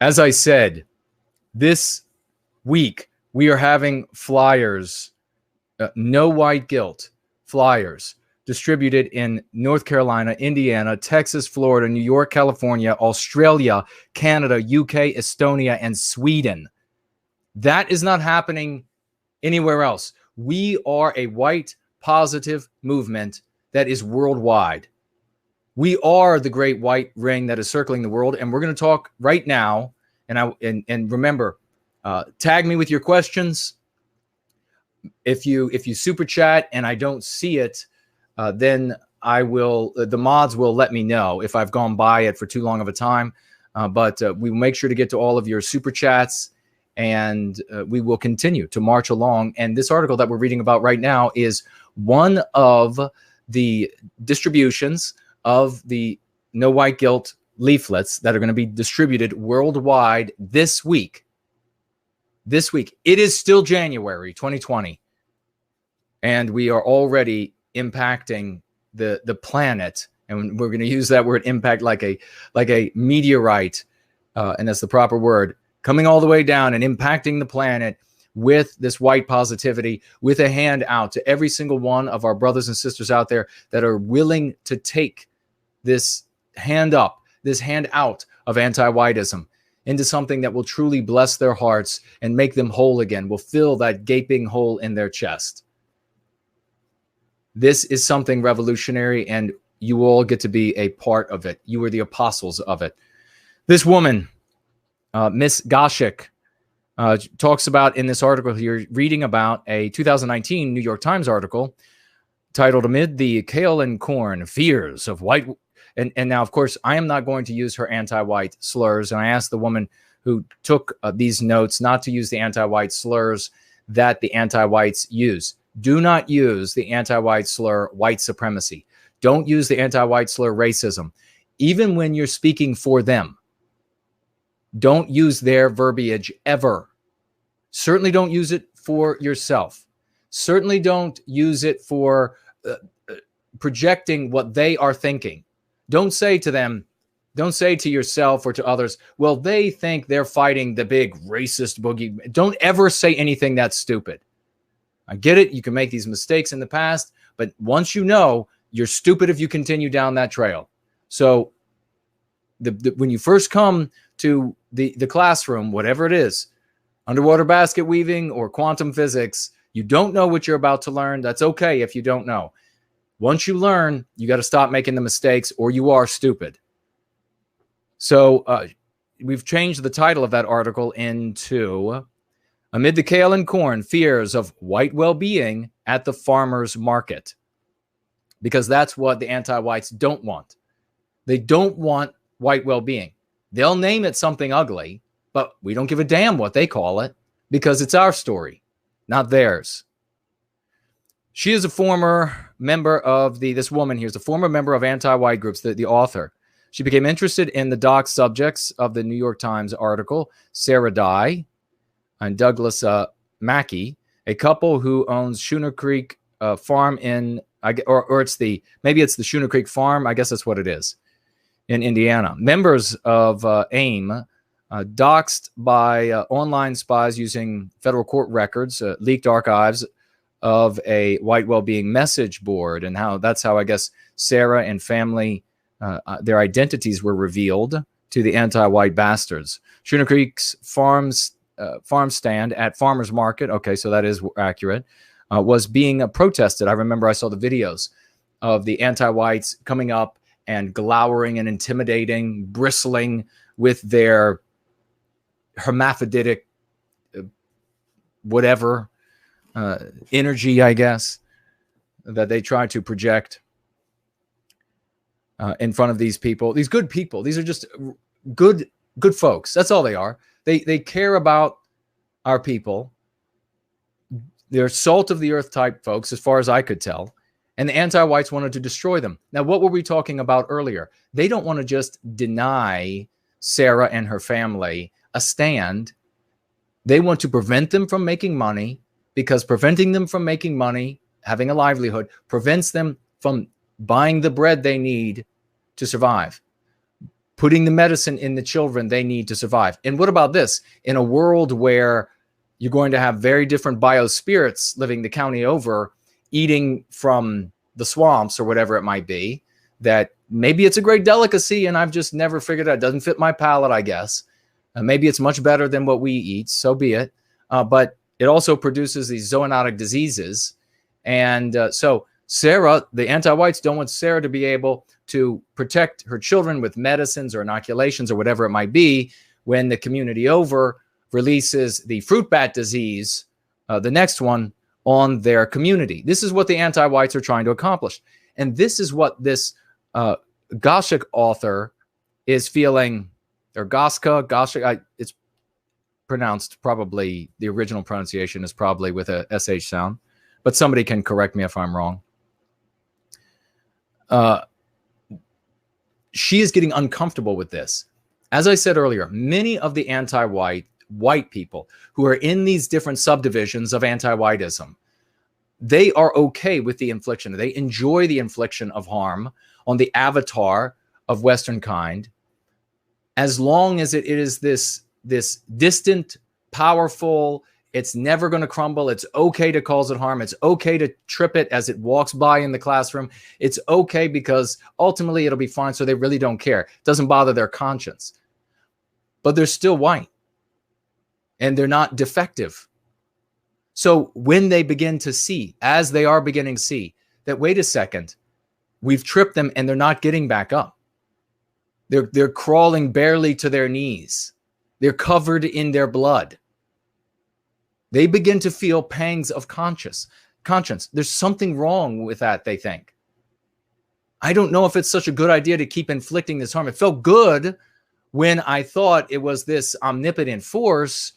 As I said, this week we are having flyers, no white guilt flyers, distributed in North Carolina, Indiana, Texas, Florida, New York, California, Australia, Canada, UK, Estonia, and Sweden. That is not happening anywhere else. We are a white positive movement that is worldwide. We are the great white ring that is circling the world, and we're going to talk right now. And remember, tag me with your questions. If you super chat and I don't see it, then I will. The mods will let me know if I've gone by it for too long of a time. But we will make sure to get to all of your super chats, and we will continue to march along. And this article that we're reading about right now is one of the distributions of the No White Guilt leaflets that are going to be distributed worldwide this week. This week. It is still January 2020, and we are already impacting the planet, and we're going to use that word impact like a meteorite, and that's the proper word, coming all the way down and impacting the planet with this white positivity, with a hand out to every single one of our brothers and sisters out there that are willing to take this hand up, this hand out of anti-whiteism into something that will truly bless their hearts and make them whole again, will fill that gaping hole in their chest. This is something revolutionary, and you all get to be a part of it. You are the apostles of it. This woman, Miss Goshik, talks about in this article here, reading about a 2019 New York Times article titled "Amid the Kale and Corn, Fears of White." And now, of course, I am not going to use her anti-white slurs. And I asked the woman who took these notes not to use the anti-white slurs that the anti-whites use. Do not use the anti-white slur white supremacy. Don't use the anti-white slur racism. Even when you're speaking for them, don't use their verbiage ever. Certainly don't use it for yourself. Certainly don't use it for projecting what they are thinking. Don't say to them, don't say to yourself or to others, well, they think they're fighting the big racist boogie. Don't ever say anything that's stupid. I get it. You can make these mistakes in the past, but once you know, you're stupid if you continue down that trail. So when you first come to the classroom, whatever it is, underwater basket weaving or quantum physics, you don't know what you're about to learn. That's okay if you don't know. Once you learn, you got to stop making the mistakes or you are stupid. So we've changed the title of that article into "Amid the Kale and Corn, Fears of White Well-Being at the Farmer's Market." Because that's what the anti-whites don't want. They don't want white well-being. They'll name it something ugly, but we don't give a damn what they call it because it's our story, not theirs. She is a former member of this woman here is a former member of anti-white groups, the author. She became interested in the doc subjects of the New York Times article, Sarah Dye and Douglas Mackey, a couple who owns Schooner Creek Farm maybe it's the Schooner Creek Farm. I guess that's what it is in Indiana. Members of AIM, doxxed by online spies using federal court records, leaked archives of a white well-being message board, and that's how I guess Sarah and family, their identities were revealed to the anti-white bastards. Schooner Creek's farm stand at Farmer's Market, okay, so that is accurate, was being protested. I remember I saw the videos of the anti-whites coming up and glowering and intimidating, bristling with their hermaphroditic whatever energy, I guess, that they try to project in front of these people, these good people. These are just good folks. That's all they are. They care about our people. They're salt of the earth type folks, as far as I could tell. And the anti-whites wanted to destroy them. Now, what were we talking about earlier? They don't want to just deny Sarah and her family a stand. They want to prevent them from making money, because preventing them from making money, having a livelihood, prevents them from buying the bread they need to survive. putting the medicine in the children they need to survive. And what about this? In a world where you're going to have very different biospirits living the county over, eating from the swamps or whatever it might be, that maybe it's a great delicacy and I've just never figured out. It doesn't fit my palate, I guess. Maybe it's much better than what we eat, so be it. But it also produces these zoonotic diseases. And so Sarah, the anti-whites don't want Sarah to be able to protect her children with medicines or inoculations or whatever it might be when the community over releases the fruit bat disease, the next one, on their community. This is what the anti-whites are trying to accomplish. And this is what this Goshik author is feeling, or Goshik, it's pronounced probably, the original pronunciation is probably with a SH sound, but somebody can correct me if I'm wrong. She is getting uncomfortable with this. As I said earlier, many of the white people who are in these different subdivisions of anti-whiteism, they are okay with the infliction. They enjoy the infliction of harm on the avatar of Western kind, as long as it is this distant, powerful, it's never going to crumble. It's okay to cause it harm. It's okay to trip it as it walks by in the classroom. It's okay because ultimately it'll be fine. So they really don't care. It doesn't bother their conscience. But they're still white. And they're not defective. So when they begin to see, as they are beginning to see, that wait a second, we've tripped them and they're not getting back up. They're crawling barely to their knees. They're covered in their blood. They begin to feel pangs of conscience. There's something wrong with that, they think. I don't know if it's such a good idea to keep inflicting this harm. It felt good when I thought it was this omnipotent force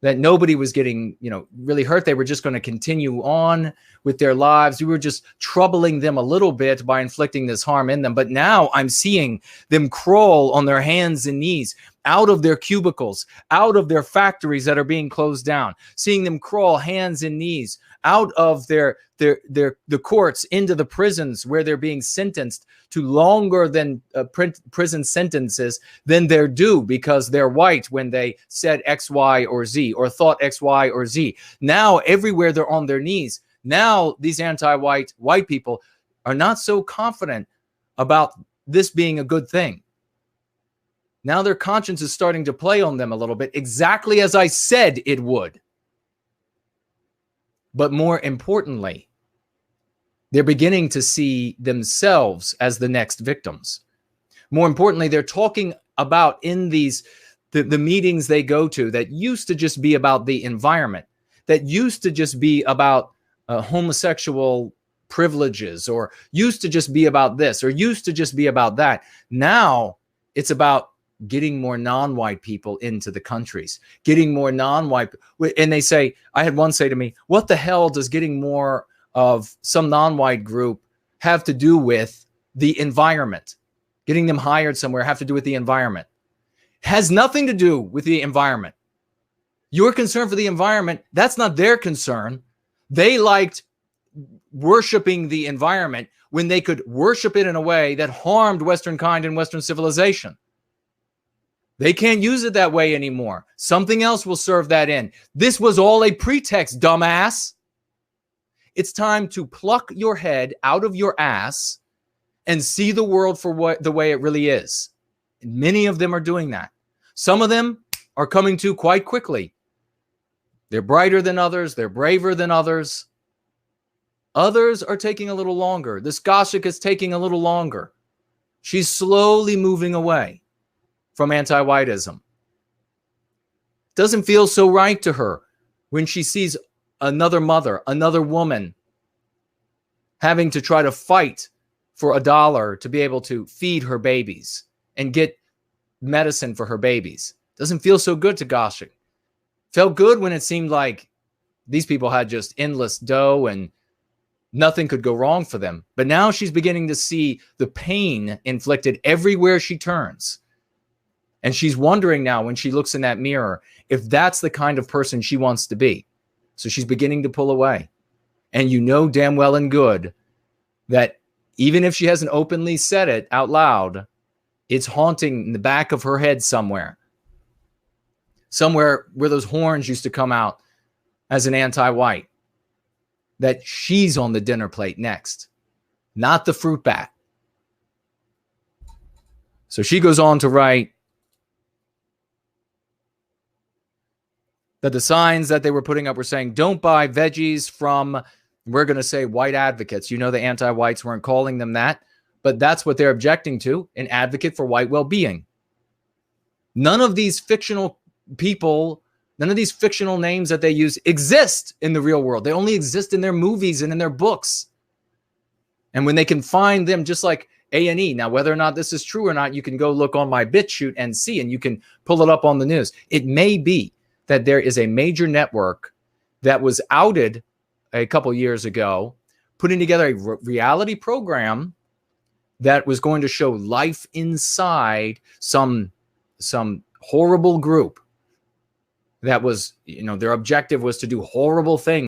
that nobody was getting, really hurt. They were just going to continue on with their lives. We were just troubling them a little bit by inflicting this harm in them. But now I'm seeing them crawl on their hands and knees out of their cubicles, out of their factories that are being closed down, seeing them crawl hands and knees out of the courts into the prisons where they're being sentenced to longer than prison sentences than they're due because they're white when they said X, Y, or Z or thought X, Y, or Z. Now everywhere they're on their knees. Now these white people are not so confident about this being a good thing. Now their conscience is starting to play on them a little bit, exactly as I said it would. But more importantly, they're beginning to see themselves as the next victims. More importantly, they're talking about in the meetings they go to that used to just be about the environment, that used to just be about homosexual privileges, or used to just be about this, or used to just be about that. Now it's about getting more non-white people into the countries, getting more non-white. And they say, I had one say to me, what the hell does getting more of some non-white group have to do with the environment? Getting them hired somewhere have to do with the environment. Has nothing to do with the environment. Your concern for the environment, that's not their concern. They liked worshiping the environment when they could worship it in a way that harmed Western kind and Western civilization. They can't use it that way anymore. Something else will serve that end. This was all a pretext, dumbass. It's time to pluck your head out of your ass and see the world for the way it really is. And many of them are doing that. Some of them are coming to quite quickly. They're brighter than others. They're braver than others. Others are taking a little longer. This Goshik is taking a little longer. She's slowly moving away from anti-whiteism. Doesn't feel so right to her when she sees another mother, another woman having to try to fight for $1 to be able to feed her babies and get medicine for her babies. Doesn't feel so good to Goshik. Felt good when it seemed like these people had just endless dough and nothing could go wrong for them. But now she's beginning to see the pain inflicted everywhere she turns. And she's wondering now when she looks in that mirror if that's the kind of person she wants to be. So she's beginning to pull away. And you know damn well and good that even if she hasn't openly said it out loud, It's haunting in the back of her head somewhere where those horns used to come out as an anti-white, that she's on the dinner plate next, not the fruit bat. So she goes on to write that the signs that they were putting up were saying, don't buy veggies from, we're going to say, white advocates. You know, the anti-whites weren't calling them that, but that's what they're objecting to, an advocate for white well-being. None of these fictional people, none of these fictional names that they use exist in the real world. They only exist in their movies and in their books. And when they can find them, just like A&E. Now, whether or not this is true or not, you can go look on my BitChute and see, and you can pull it up on the news. It may be that there is a major network that was outed a couple years ago, putting together a reality program that was going to show life inside some horrible group that was, their objective was to do horrible things